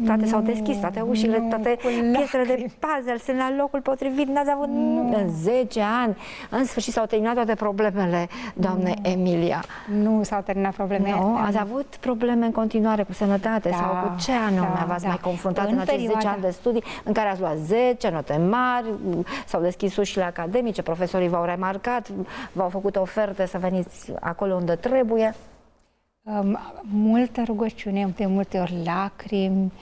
toate s-au deschis, toate ușile, toate piesele de puzzle sunt la locul potrivit. N-ați avut în 10 ani. În sfârșit s-au terminat toate problemele, doamne Emilia. Nu s-au terminat problemele. Nu, ați avut probleme în continuare cu sănătate sau cu ce anume v-ați mai confruntat în acești 10 ani de studii în care ați luat 10 note mari, s-au deschis ușile academice, profesorii v-au remarcat, v-au făcut oferte să veniți acolo unde trebuie? Multă rugăciune, de multe ori lacrimi,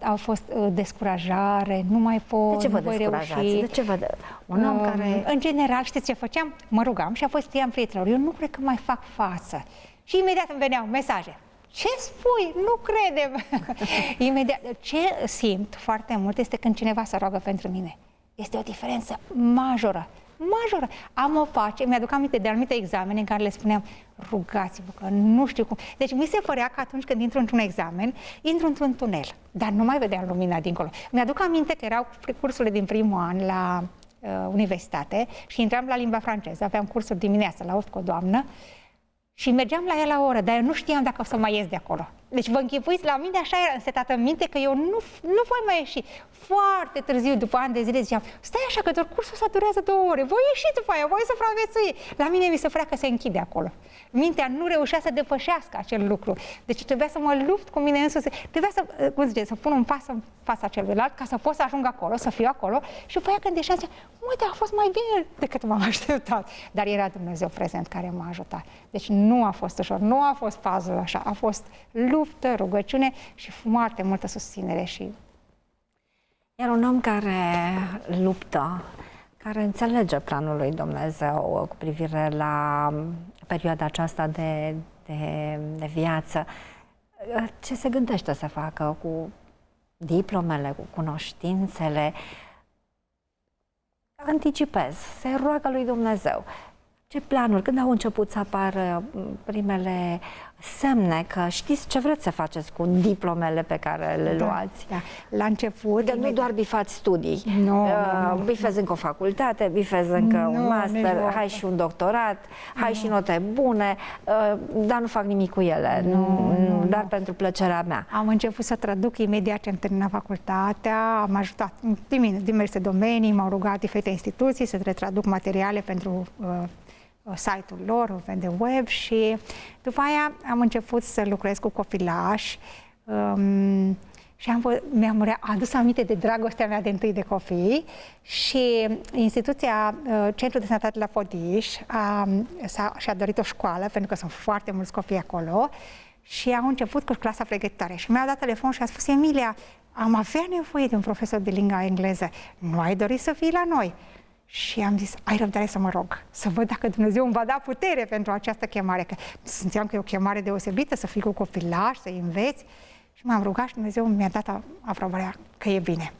au fost descurajare, nu mai pot, de ce vă nu voi descurajați? reuși. De ce vă un om care... În general, știți ce făceam? Mă rugam și apoi scriam prietenilor, eu nu cred că mai fac față. Și imediat îmi veneau mesaje. Ce spui? Nu credem! Imediat. Ce simt foarte mult este când cineva se roagă pentru mine. Este o diferență majoră. Majoră. Am o pace, mi-aduc aminte de anumite examene în care le spuneam, rugați-vă că nu știu cum. Deci mi se părea că atunci când intru într-un examen, intru într-un tunel, dar nu mai vedeam lumina dincolo. Mi-aduc aminte că erau cursurile din primul an la universitate și intram la limba franceză, aveam cursuri dimineața la 8 cu o doamnă Și mergeam la ea la oră, dar eu nu știam dacă o să mai ies de acolo. Deci vă închipuiți, la mine așa era însetată în minte că eu nu voi mai ieși. Foarte târziu, după ani de zile, ziceam, stai așa că doar cursul ăsta durează 2 ore, voi ieși după aia, voi supraviețui. La mine mi se părea că se închide acolo. Mintea nu reușea să depășească acel lucru. Deci trebuia să mă lupt cu mine însuși, trebuia să, cum zice, să pun un pas în fața celuilalt ca să pot să ajung acolo, să fiu acolo și după aia când ieșeam, ziceam, uite, a fost mai bine decât m-am așteptat. Dar era Dumnezeu prezent care m-a ajutat. Deci nu a fost ușor, nu a fost puzzle așa, a fost luptă, rugăciune și foarte multă susținere și... Iar un om care luptă, care înțelege planul lui Dumnezeu cu privire la perioada aceasta de viață, ce se gândește să facă cu diplomele, cu cunoștințele? Anticipez, se roagă lui Dumnezeu. Ce planuri? Când au început să apară primele semne că știți ce vreți să faceți cu diplomele pe care le luați? Da. La început... Că nu doar bifați studii. Nu. Bifezi încă o facultate, bifezi încă un master, hai și un doctorat, hai și note bune, dar nu fac nimic cu ele, doar pentru plăcerea mea. Am început să traduc imediat ce am terminat facultatea, am ajutat din diverse domenii, m-au rugat diferite instituții să le traduc materiale pentru site-ul lor, de web și după aia am început să lucrez cu copilași și mi-am adus aminte de dragostea mea de întâi de copii și instituția Centrul de Sănătate la Fodiș și-a dorit o școală, pentru că sunt foarte mulți copii acolo și au început cu clasa pregătitoare și mi-a dat telefon și a spus, Emilia, am avea nevoie de un profesor de limba engleză, nu ai dorit să fii la noi? Și am zis, ai răbdare să mă rog, să văd dacă Dumnezeu îmi va da putere pentru această chemare, că simțeam că e o chemare deosebită, să fii cu copilași, să înveți. Și m-am rugat și Dumnezeu mi-a dat aprobarea că e bine.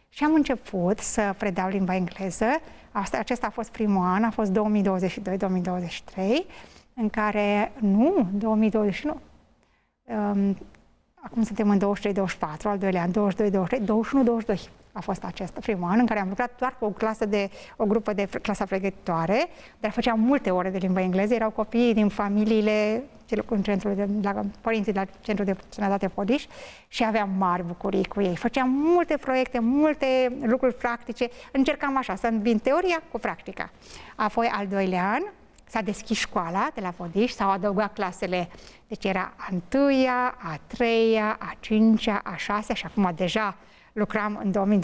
Și am început să predau limba engleză. Acesta a fost primul an, a fost 2022-2023, în care, 2021, acum suntem în 23-24, al doilea an, 22-23, 21-22. A fost acesta primul an în care am lucrat doar cu o grupă de clasa pregătitoare, dar făceam multe ore de limba engleză, erau copiii din familiile părinții de la Centrul de Sănătate Fodiș și aveam mari bucurii cu ei. Făceam multe proiecte, multe lucruri practice, încercam așa, să îmbin teoria cu practica. Apoi, al doilea an, s-a deschis școala de la Fodiș, s-au adăugat clasele, deci era a 1-a, a 3-a, a 5-a, a 6-a și acum deja lucram în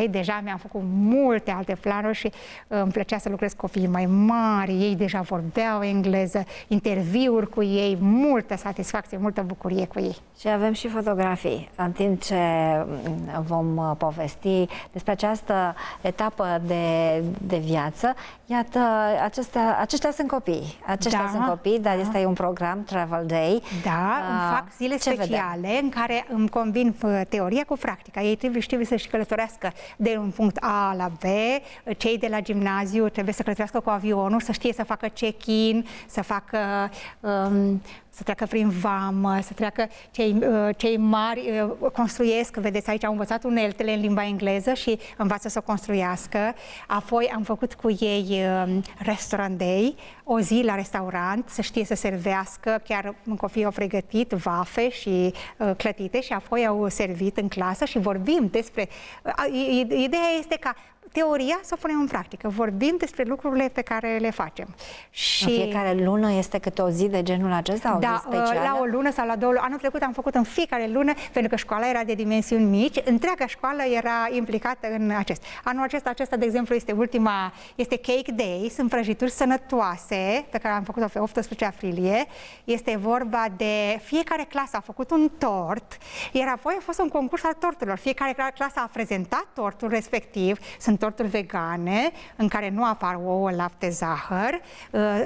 2022-2023, deja mi-am făcut multe alte planuri și îmi plăcea să lucrez cu copiii mai mari, ei deja vorbeau engleză, interviuri cu ei, multă satisfacție, multă bucurie cu ei. Și avem și fotografii, în timp ce vom povesti despre această etapă de viață. Iată, aceștia sunt copii, sunt copii, dar este un program, Travel Day. Da, îmi fac zile speciale în care îmi combin teoria cu practica. Ei trebuie să-și călătorească de un punct A la B, cei de la gimnaziu trebuie să călătorească cu avionul, să știe să facă check-in, să facă... să treacă prin vamă, să treacă cei mari construiesc, vedeți aici au învățat uneltele în limba engleză și învață să construiască. Apoi am făcut cu ei restaurant day, o zi la restaurant, să știe să servească, chiar copiii au pregătit vafe și clătite și apoi au servit în clasă și vorbim despre... Ideea este ca teoria să o punem în practică. Vorbim despre lucrurile pe care le facem. Și în fiecare lună este câte o zi de genul acesta? Da, la o lună sau la 2 luni. Anul trecut am făcut în fiecare lună, pentru că școala era de dimensiuni mici. Întreaga școală era implicată în acest. Anul acesta, de exemplu, este Cake Day. Sunt prăjituri sănătoase, pe care am făcut-o pe 18 aprilie. Este vorba de... Fiecare clasă a făcut un tort, iar apoi a fost un concurs al torturilor. Fiecare clasă a prezentat tortul respectiv. Sunt torturi vegane, în care nu apar ouă, lapte, zahăr,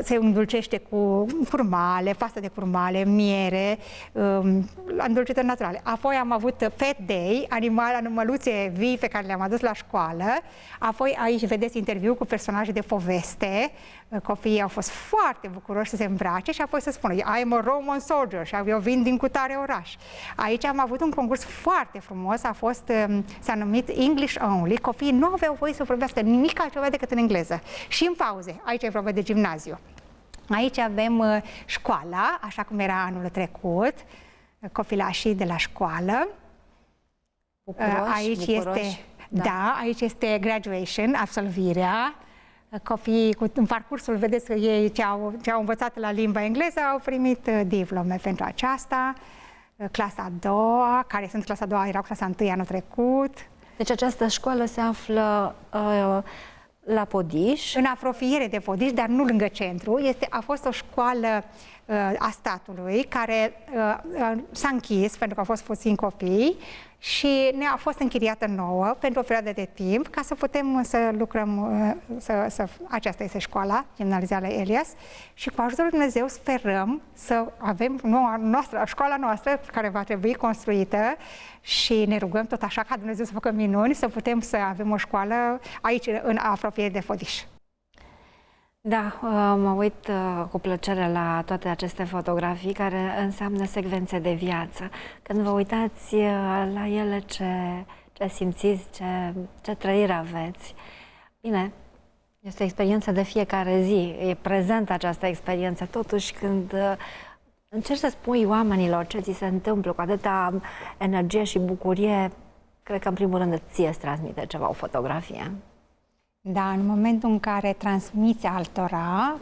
se îndulcește cu curmale, pastă de curmale, miere, îndulcitări naturale. Apoi am avut Pet Day, animăluțe vii pe care le-am adus la școală. Apoi aici vedeți interviu cu personaje de poveste. Copiii au fost foarte bucuroși să se îmbrace și apoi să spună I am a Roman soldier și eu vin din cutare oraș. Aici am avut un concurs foarte frumos, s-a numit English Only. Copiii nu aveau voie să vorbească nimic altceva decât în engleză. Și în pauze, aici e vorba de gimnaziu. Aici avem școala, așa cum era anul trecut, copilașii de la școală. Bucuroși, Aici bucuroși. este, da, aici este graduation, absolvirea. Copiii, în parcursul, vedeți că ei ce au învățat la limba engleză au primit diplome pentru aceasta. Clasa a doua, care sunt clasa a doua, erau clasa a 1 anul trecut. Deci această școală se află la Podiș. În apropiere de Podiș, dar nu lângă centru. A fost o școală a statului care s-a închis pentru că au fost puțini copii și ne-a fost închiriată nouă pentru o perioadă de timp ca să putem să lucrăm, aceasta este școala gimnazială Elias și cu ajutorul lui Dumnezeu sperăm să avem școala noastră care va trebui construită și ne rugăm tot așa ca Dumnezeu să facă minuni, să putem să avem o școală aici în apropiere de Podiș. Da, mă uit cu plăcere la toate aceste fotografii care înseamnă secvențe de viață. Când vă uitați la ele, ce simțiți, ce trăiri aveți? Bine, este o experiență de fiecare zi, e prezentă această experiență. Totuși, când încerci să spui oamenilor ce ți se întâmplă cu atâta energie și bucurie, cred că în primul rând ție îți transmite ceva o fotografie. Da, în momentul în care transmiți altora,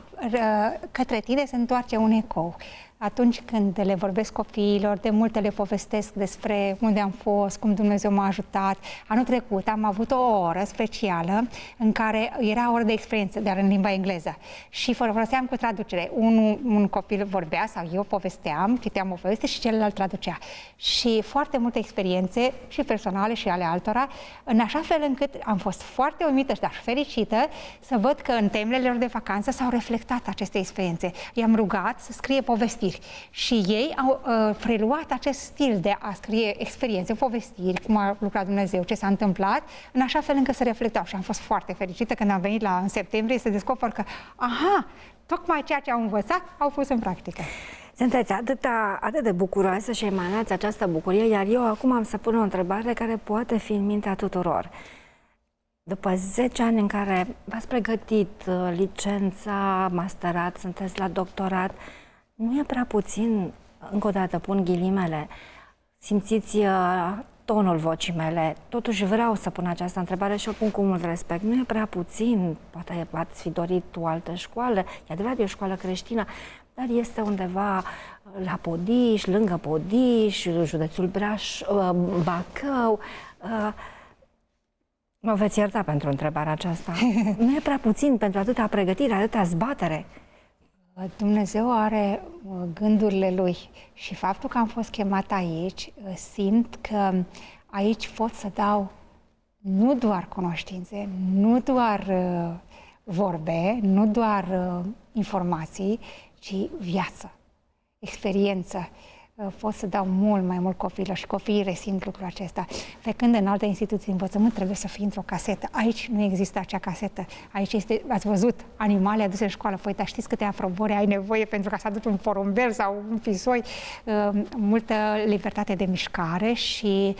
către tine se întoarce un ecou. Atunci când le vorbesc copiilor, de multe le povestesc despre unde am fost, cum Dumnezeu m-a ajutat. Anul trecut am avut o oră specială în care era o oră de experiență, dar în limba engleză. Și foloseam cu traducere. Un copil vorbea sau eu povesteam, citeam o poveste și celălalt traducea. Și foarte multe experiențe, și personale și ale altora, în așa fel încât am fost foarte uimită și fericită să văd că în temele lor de vacanță s-au reflectat aceste experiențe. I-am rugat să scrie povestiri și ei au preluat acest stil de a scrie experiențe, povestiri, cum a lucrat Dumnezeu, ce s-a întâmplat, în așa fel încât să reflectau. Și am fost foarte fericită când am venit în septembrie să descoper că, aha, tocmai ceea ce au învățat au pus în practică. Sunteți atât de bucuroasă și emanați această bucurie, iar eu acum am să pun o întrebare care poate fi în mintea tuturor. După 10 ani în care v-ați pregătit licența, masterat, sunteți la doctorat, nu e prea puțin, încă o dată pun ghilimele, simțiți tonul vocii mele, totuși vreau să pun această întrebare și o pun cu mult respect. Nu e prea puțin, poate ați fi dorit o altă școală, e adevărat, e o școală creștină, dar este undeva la Podiș, lângă Podiș, județul Bacău. Mă veți ierta pentru întrebarea aceasta. Nu e prea puțin pentru atâta pregătire, atâta zbatere? Dumnezeu are gândurile Lui și faptul că am fost chemat aici, simt că aici pot să dau nu doar cunoștințe, nu doar vorbe, nu doar informații, ci viață, experiență. Pot să dau mult mai mult copiilor și copiii resimt lucrul acesta. Pe când în alte instituții de învățământ trebuie să fie într-o casetă. Aici nu există acea casetă. Aici este, ați văzut, animale aduse în școală. Păi, dar știți câte aprobări ai nevoie pentru ca să aduci un porumbel sau un pisoi? Multă libertate de mișcare și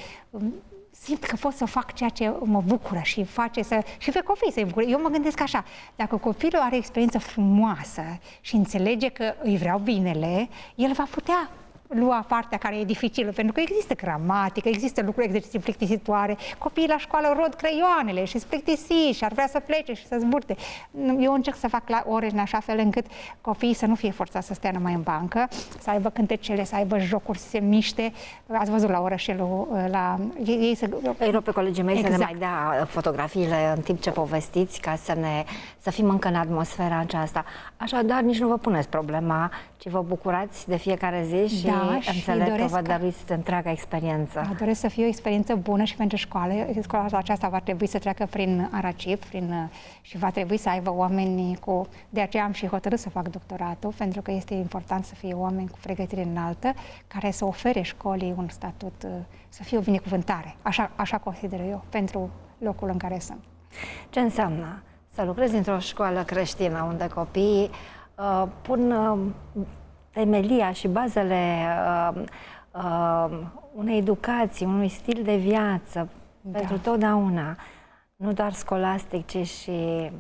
simt că pot să fac ceea ce mă bucură și face și pe copii să-i bucure. Eu mă gândesc așa, dacă copilul are o experiență frumoasă și înțelege că îi vreau binele, el va putea lua partea care e dificilă, pentru că există gramatică, există lucruri, exerciții plictisitoare, copiii la școală rod creioanele și sunt plictisiți și ar vrea să plece și să zburte. Eu încerc să fac la ore în așa fel încât copiii să nu fie forțați să stea numai în bancă, să aibă cântecele, să aibă jocuri, să se miște. Ați văzut la orășelul, ei să... Îi rog pe colegii mei exact. să ne mai dea fotografiile în timp ce povestiți, ca să fim încă în atmosfera aceasta. Așadar, nici nu vă puneți problema, ci vă bucurați de fiecare zi și înțeleg că vă doriți întreaga experiență. Da, doresc să fie o experiență bună și pentru școală. Școala aceasta va trebui să treacă prin Aracip și va trebui să aibă oameni cu... De aceea am și hotărât să fac doctoratul, pentru că este important să fie oameni cu pregătire înaltă, care să ofere școlii un statut, să fie o binecuvântare. Așa consider eu, pentru locul în care sunt. Ce înseamnă să lucrezi într-o școală creștină, unde copiii pun temelia și bazele unei educații, unui stil de viață pentru totdeauna, nu doar scolastic, ci și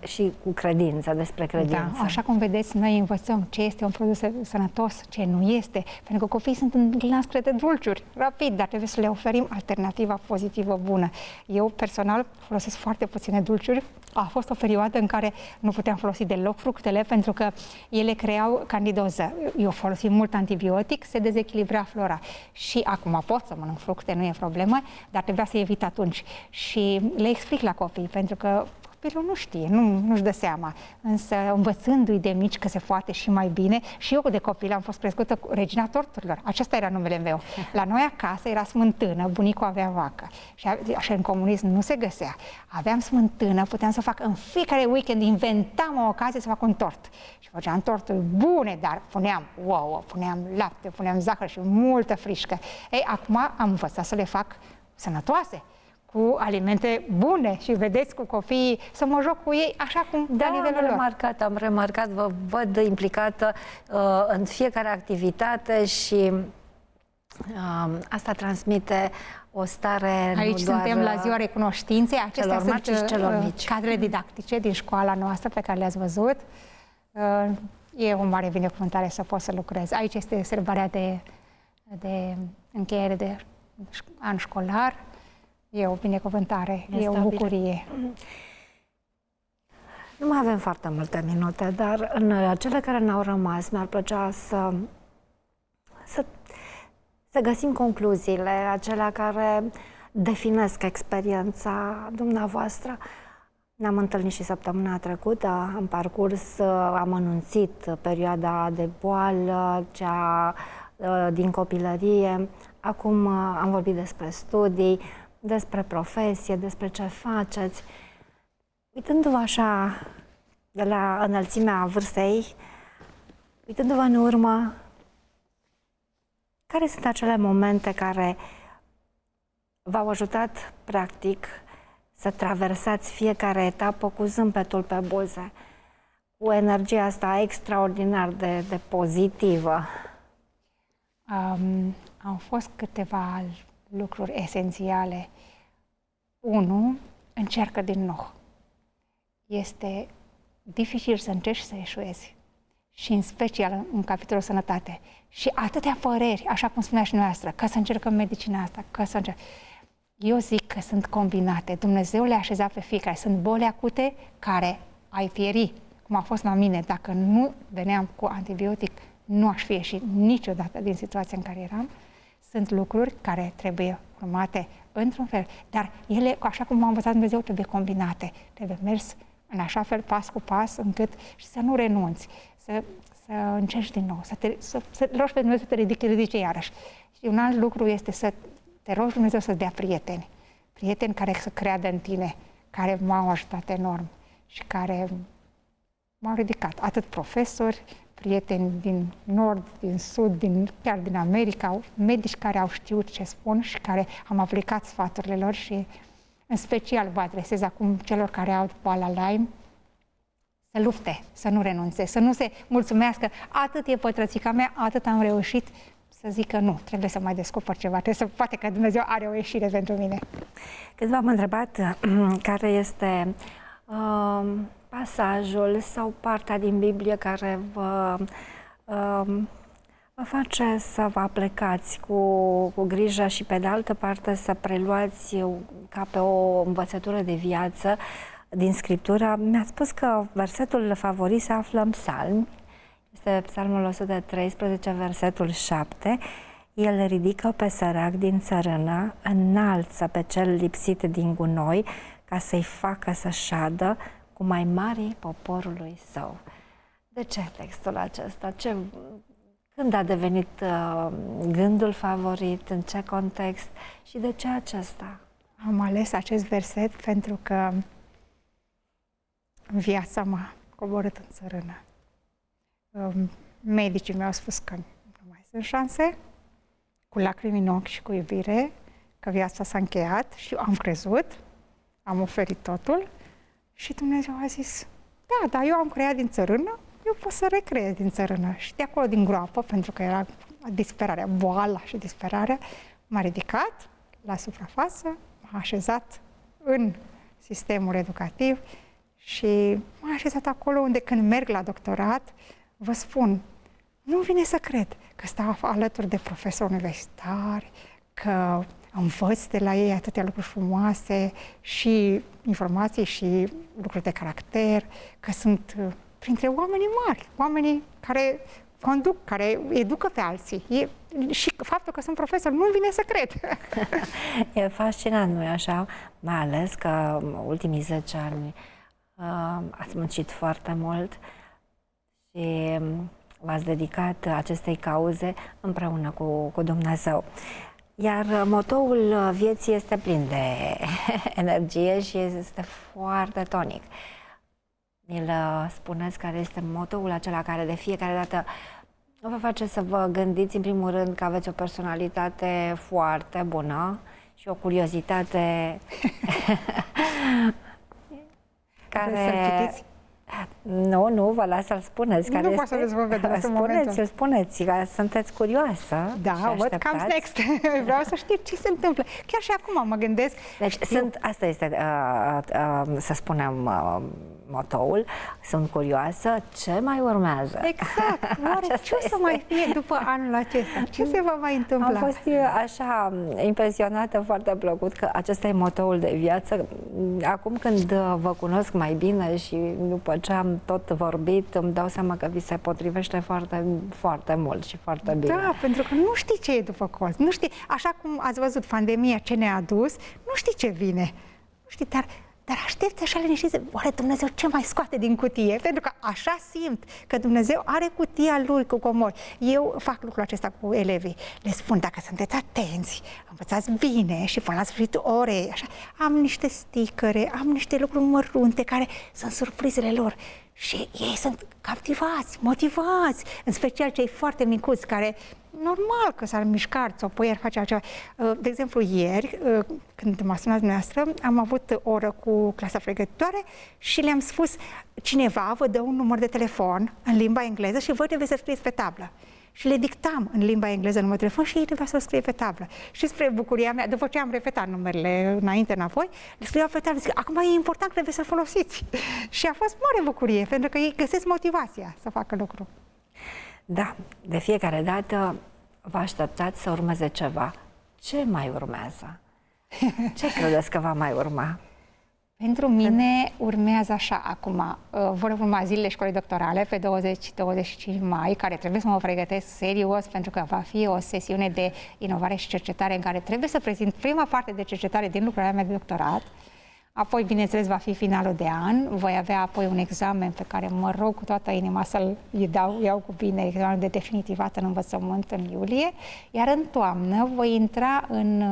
și cu credință, despre credință. Da, așa cum vedeți, noi învățăm ce este un produs sănătos, ce nu este, pentru că copiii sunt înclinați către dulciuri, rapid, dar trebuie să le oferim alternativa pozitivă bună. Eu, personal, folosesc foarte puține dulciuri. A fost o perioadă în care nu puteam folosi deloc fructele, pentru că ele creau candidoză. Eu folosim mult antibiotic, se dezechilibra flora. Și acum pot să mănânc fructe, nu e problemă, dar trebuia să evit atunci. Și le explic la copii, pentru că copilul nu știe, nu-și dă seama. Însă, învățându-i de mici că se poate și mai bine, și eu de copil am fost crescută cu regina torturilor. Acesta era numele meu. La noi acasă era smântână, bunicul avea vacă. Și așa în comunism nu se găsea. Aveam smântână, puteam să fac în fiecare weekend, inventam o ocazie să fac un tort. Și făceam torturi bune, dar puneam ouă, puneam lapte, puneam zahăr și multă frișcă. Ei, acum am învățat să le fac sănătoase, cu alimente bune și vedeți cu copiii, să mă joc cu ei așa cum la nivelul lor. Am remarcat, vă văd implicată în fiecare activitate și asta transmite o stare Aici nu doar suntem la ziua recunoștinței, acestea sunt celor mici. cadrele didactice din școala noastră pe care le-ați văzut. E o mare binecuvântare să pot să lucrez. Aici este sărbarea de încheiere de an școlar. E o binecuvântare, e o bucurie. Nu mai avem foarte multe minute, dar în cele care ne-au rămas, mi-ar plăcea să găsim concluziile, acelea care definesc experiența dumneavoastră. Ne-am întâlnit și săptămâna trecută, am parcurs, am anunțit perioada de boală, cea din copilărie. Acum am vorbit despre studii, despre profesie, despre ce faceți. Uitându-vă așa de la înălțimea vârstei, uitându-vă în urmă, care sunt acele momente care v-au ajutat, practic, să traversați fiecare etapă cu zâmbetul pe buze, cu energia asta extraordinar de pozitivă? Au fost câteva lucruri esențiale. 1. Încearcă din nou. Este dificil să încerci să eșuezi. Și în special în capitolul sănătate. Și atâtea păreri, așa cum spunea și noastră, că să încercăm medicina asta, că să încercăm. Eu zic că sunt combinate. Dumnezeu le-a așezat pe fiecare. Sunt boli acute care ai pieri, cum a fost la mine. Dacă nu veneam cu antibiotic, nu aș fi ieșit niciodată din situația în care eram. Sunt lucruri care trebuie urmate într-un fel, dar ele, așa cum m-a învățat Dumnezeu, trebuie combinate. Trebuie mers în așa fel, pas cu pas, încât și să nu renunți, să încerci din nou, să rogi pe Dumnezeu să te ridice iarăși. Și un alt lucru este să te rogi Dumnezeu să-ți dea prieteni. Prieteni care să creadă în tine, care m-au ajutat enorm și care m-au ridicat. Atât profesori, prieteni din nord, din sud, chiar din America, medici care au știut ce spun și care am aplicat sfaturile lor și în special vă adresez acum celor care au boala Lyme, să lupte, să nu renunțe, să nu se mulțumească, atât e pătrățica mea, atât am reușit, să zic că nu, trebuie să mai descoper ceva, poate că Dumnezeu are o ieșire pentru mine. Când v-am întrebat care este pasajul sau partea din Biblie care vă face să vă aplecați cu grijă și pe de altă parte să preluați ca pe o învățătură de viață din Scriptură, mi-ați spus că versetul favorit se află în Psalmi. Este Psalmul 113, versetul 7. El ridică pe sărac din țărână, înalță pe cel lipsit din gunoi, ca să-i facă să șadă cu mai mari poporului său. De ce textul acesta? Când a devenit gândul favorit? În ce context? Și de ce acesta? Am ales acest verset pentru că viața m-a coborât în țărână. Medicii mi-au spus că nu mai sunt șanse, cu lacrimi în ochi și cu iubire, că viața s-a încheiat și am crezut, am oferit totul și Dumnezeu a zis, da, eu am creat din țărână, eu pot să recreez din țărână. Și de acolo, din groapă, pentru că era disperarea, boala și disperarea, m-a ridicat la suprafață, m-a așezat în sistemul educativ Și m-am așezat acolo unde când merg la doctorat, vă spun, nu vine să cred că stau alături de profesori universitari, că învăț de la ei atâtea lucruri frumoase și informații și lucruri de caracter, că sunt printre oamenii mari, oamenii care conduc, care educă pe alții. Și faptul că sunt profesor nu vine să cred. E fascinant, nu-i așa? Mai ales că ultimii 10 ani ați muncit foarte mult și v-ați dedicat acestei cauze împreună cu Dumnezeu. Iar motoul vieții este plin de energie și este foarte tonic. Îl spuneți care este motoul acela care de fiecare dată vă face să vă gândiți în primul rând că aveți o personalitate foarte bună și o curiozitate care... Nu, vă las să-l spuneți. Nu pot să dezvolvesc în momentul. Spuneți-l, spuneți, că sunteți curioasă. Da, what comes next? Vreau să știu ce se întâmplă. Chiar și acum mă gândesc. Deci asta este, să spunem, motoul. Sunt curioasă, ce mai urmează? Exact. Oare ce o să mai fie după anul acesta? Ce se va mai întâmpla? Am fost așa impresionată, foarte plăcut că acesta e motoul de viață. Acum când vă cunosc mai bine și după ce am tot vorbit, îmi dau seama că vi se potrivește foarte, foarte mult și foarte bine. Da, pentru că nu știi ce e după colț. Nu știi, așa cum ați văzut pandemia ce ne-a adus, nu știi ce vine. Nu știi, dar aștepți așa liniștit, oare Dumnezeu ce mai scoate din cutie? Pentru că așa simt că Dumnezeu are cutia Lui cu comori. Eu fac lucrul acesta cu elevii. Le spun, dacă sunteți atenți, învățați bine și până la sfârșitul orei, așa, am niște sticăre, am niște lucruri mărunte care sunt surprizele lor. Și ei sunt captivați, motivați, în special cei foarte micuți care normal că s-ar mișca sau puier face altceva. De exemplu, ieri, când m-a sunat dumneavoastră, am avut o oră cu clasa pregătitoare și le-am spus, cineva vă dă un număr de telefon în limba engleză și voi trebuie să scrieți pe tablă. Și le dictam în limba engleză numărul de telefon și ei trebuia să-l scrie pe tablă. Și spre bucuria mea, după ce am repetat numerele înainte, înapoi, le scrieau pe tablă, zic, acum e important, trebuie să-l folosiți. Și a fost mare bucurie, pentru că ei găsesc motivația să facă lucru. Da, de fiecare dată vă așteptați să urmeze ceva. Ce mai urmează? Ce credeți că va mai urma? Pentru mine urmează așa acum. Vor urma zilele școlii doctorale pe 20-25 mai, care trebuie să mă pregătesc serios, pentru că va fi o sesiune de inovare și cercetare în care trebuie să prezint prima parte de cercetare din lucrarea mea de doctorat. Apoi, bineînțeles, va fi finalul de an. Voi avea apoi un examen pe care mă rog cu toată inima să-l iau cu bine, examenul de definitivat în învățământ în iulie. Iar în toamnă voi intra în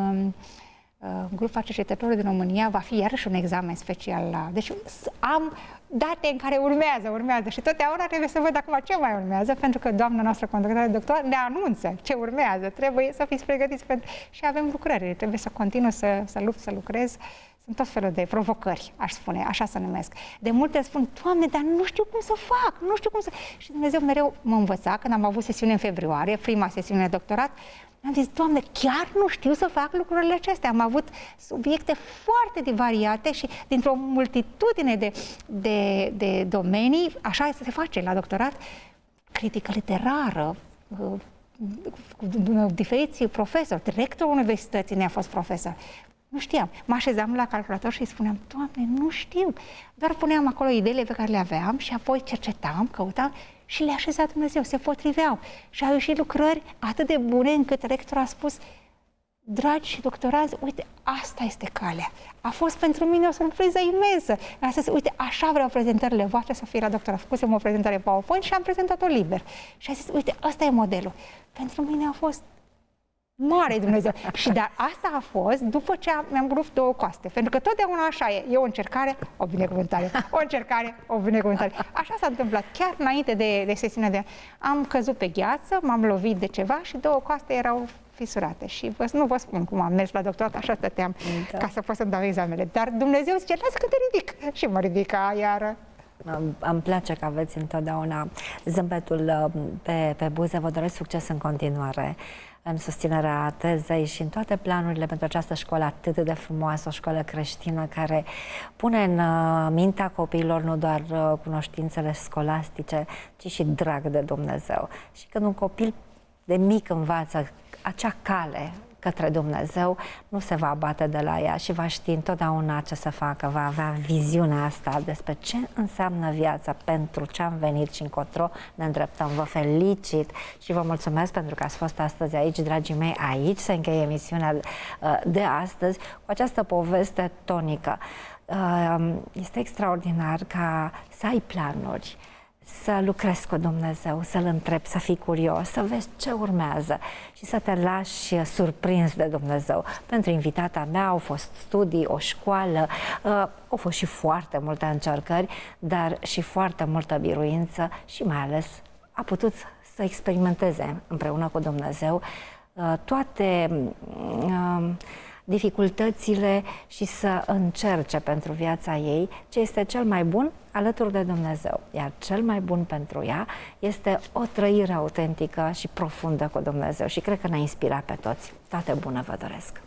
grupul cercetătorilor din România, va fi iarăși un examen special la... Deci am date în care urmează și totdeauna trebuie să văd acum ce mai urmează, pentru că doamna noastră conducătoare de doctorat ne anunță ce urmează. Trebuie să fiți pregătiți și avem lucrări. Trebuie să continui să lupt, să lucrez. Sunt tot felul de provocări, aș spune, așa să numesc. De multe spun, Doamne, dar nu știu cum să fac, nu știu cum să... Și Dumnezeu mereu mă învăța, când am avut sesiune în februarie, prima sesiune de doctorat, am zis, Doamne, chiar nu știu să fac lucrurile acestea. Am avut subiecte foarte variate și dintr-o multitudine de domenii, așa se face la doctorat, critică literară, diferiți profesori, directorul universității ne-a fost profesor. Nu știam. Mă așezam la calculator și îi spuneam, Doamne, nu știu. Doar puneam acolo ideile pe care le aveam și apoi cercetam, căutam și le așeza Dumnezeu, se potriveau. Și au ieșit lucrări atât de bune încât rectorul a spus, dragi doctoranți, uite, asta este calea. A fost pentru mine o surpriză imensă. A spus, uite, așa vreau prezentările voastre să fie la doctorat. Făcusem o prezentare PowerPoint și am prezentat-o liber. Și a zis, uite, ăsta e modelul. Pentru mine a fost mare Dumnezeu. Și dar asta a fost după ce mi-am rupt 2 coaste. Pentru că totdeauna așa e. E o încercare, o binecuvântare. O încercare, o binecuvântare. Așa s-a întâmplat. Chiar înainte de sesiunea de... Am căzut pe gheață, m-am lovit de ceva și 2 coaste erau fisurate. Și nu vă spun cum am mers la doctorat, așa stăteam, ca să pot să-mi dau examenele. Dar Dumnezeu zice, lasă că te ridic. Și mă ridica iară. Îmi place că aveți întotdeauna zâmbetul pe buze. Vă doresc succes în continuare în susținerea tezei și în toate planurile pentru această școală atât de frumoasă, o școală creștină care pune în mintea copiilor nu doar cunoștințele scolastice, ci și drag de Dumnezeu. Și când un copil de mic învață acea cale către Dumnezeu, nu se va abate de la ea și va ști întotdeauna ce să facă, va avea viziunea asta despre ce înseamnă viața, pentru ce am venit și încotro ne îndreptăm. Vă felicit și vă mulțumesc pentru că ați fost astăzi aici, dragii mei. Aici se încheie emisiunea de astăzi cu această poveste tonică. Este extraordinar ca să ai planuri, să lucrezi cu Dumnezeu, să-L întrebi, să fii curios, să vezi ce urmează și să te lași surprins de Dumnezeu. Pentru invitata mea au fost studii, o școală, au fost și foarte multe încercări, dar și foarte multă biruință și mai ales a putut să experimenteze împreună cu Dumnezeu toate dificultățile și să încerce pentru viața ei ce este cel mai bun alături de Dumnezeu. Iar cel mai bun pentru ea este o trăire autentică și profundă cu Dumnezeu și cred că ne-a inspirat pe toți. Toate bune vă doresc!